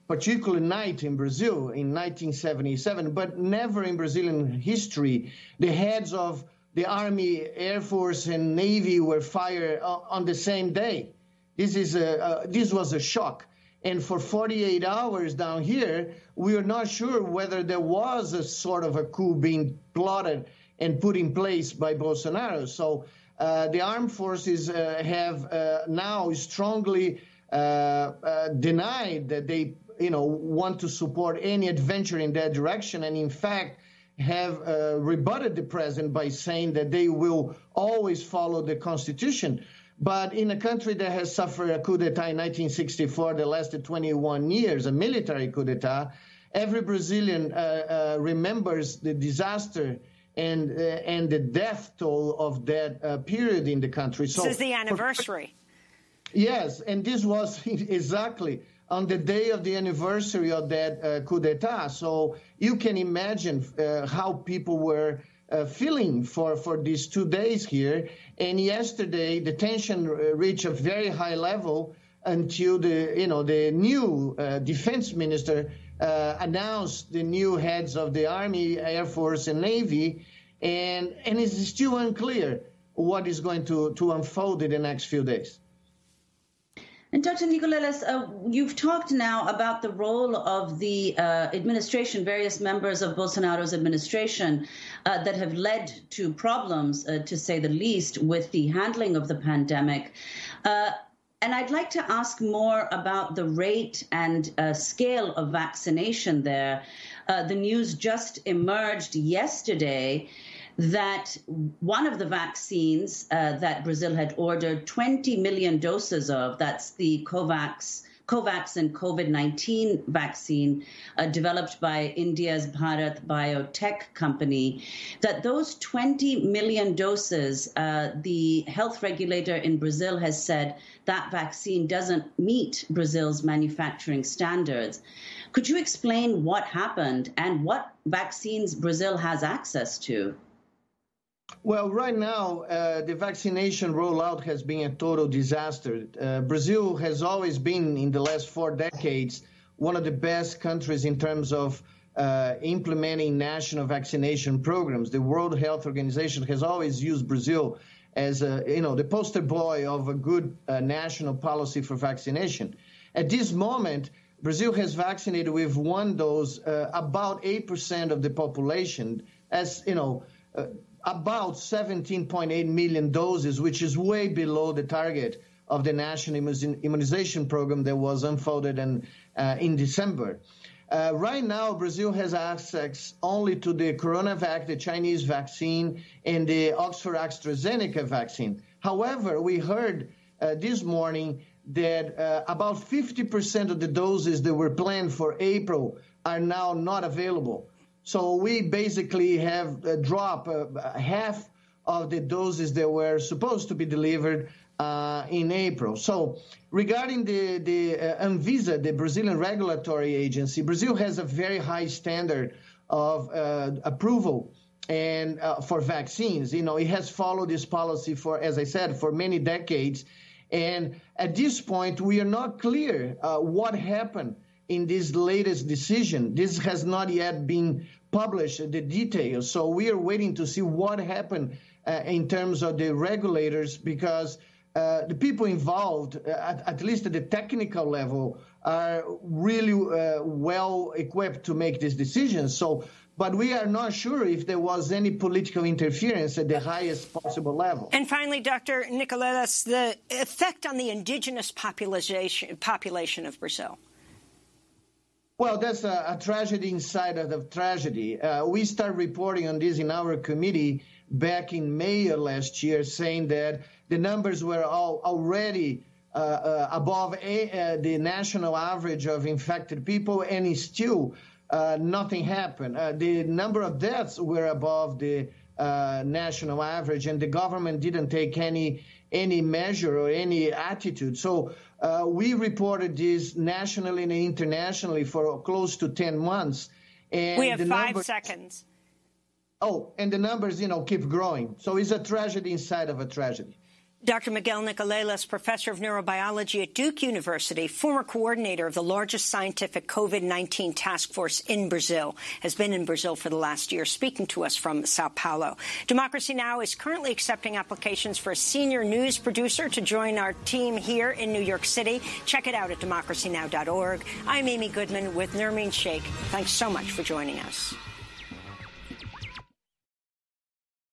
particular night in Brazil in 1977, but never in Brazilian history. The heads of the Army, Air Force, and Navy were fired on the same day. This was a shock. And for 48 hours down here, we are not sure whether there was a sort of a coup being plotted and put in place by Bolsonaro. So the armed forces have now strongly denied that they, want to support any adventure in that direction, and in fact have rebutted the president by saying that they will always follow the Constitution. But in a country that has suffered a coup d'etat in 1964 that lasted 21 years, a military coup d'etat, every Brazilian remembers the disaster and the death toll of that period in the country. So this is the anniversary. Yes, and this was exactly on the day of the anniversary of that coup d'etat. So you can imagine how people were feeling for these 2 days here. And yesterday, the tension reached a very high level until the new defense minister announced the new heads of the Army, Air Force, and Navy, and it's still unclear what is going to unfold in the next few days. And Dr. Nicoleles, you've talked now about the role of the administration, various members of Bolsonaro's administration that have led to problems, to say the least, with the handling of the pandemic. And I'd like to ask more about the rate and scale of vaccination there. The news just emerged yesterday that one of the vaccines that Brazil had ordered 20 million doses of, that's the COVAX and COVID-19 vaccine developed by India's Bharat Biotech company, that those 20 million doses, the health regulator in Brazil has said that vaccine doesn't meet Brazil's manufacturing standards. Could you explain what happened and what vaccines Brazil has access to? Well, right now, the vaccination rollout has been a total disaster. Brazil has always been, in the last 4 decades, one of the best countries in terms of implementing national vaccination programs. The World Health Organization has always used Brazil as, the poster boy of a good national policy for vaccination. At this moment, Brazil has vaccinated with one dose about 8% of the population, as, about 17.8 million doses, which is way below the target of the national immunization program that was unfolded in December. Right now, Brazil has access only to the CoronaVac, the Chinese vaccine, and the Oxford AstraZeneca vaccine. However, we heard this morning that about 50% of the doses that were planned for April are now not available. So we basically have dropped half of the doses that were supposed to be delivered in April. So regarding the Anvisa, the Brazilian regulatory agency, Brazil has a very high standard of approval and for vaccines. It has followed this policy for, as I said, for many decades. And at this point, we are not clear what happened in this latest decision. This has not yet been published, the details. So we are waiting to see what happened in terms of the regulators, because the people involved, at least at the technical level, are really well equipped to make these decisions. But we are not sure if there was any political interference at the highest possible level. And finally, Dr. Nicoleles, the effect on the indigenous population of Brazil. Well, that's a tragedy inside of the tragedy. We started reporting on this in our committee back in May of last year, saying that the numbers were already above the national average of infected people, and still nothing happened. The number of deaths were above the national average, and the government didn't take any measure or any attitude. So we reported this nationally and internationally for close to 10 months. And we have 5 seconds. Oh, and the numbers, keep growing. So it's a tragedy inside of a tragedy. Dr. Miguel Nicoleles, professor of neurobiology at Duke University, former coordinator of the largest scientific COVID-19 task force in Brazil, has been in Brazil for the last year, speaking to us from Sao Paulo. Democracy Now! Is currently accepting applications for a senior news producer to join our team here in New York City. Check it out at democracynow.org. I'm Amy Goodman with Nermeen Sheikh. Thanks so much for joining us.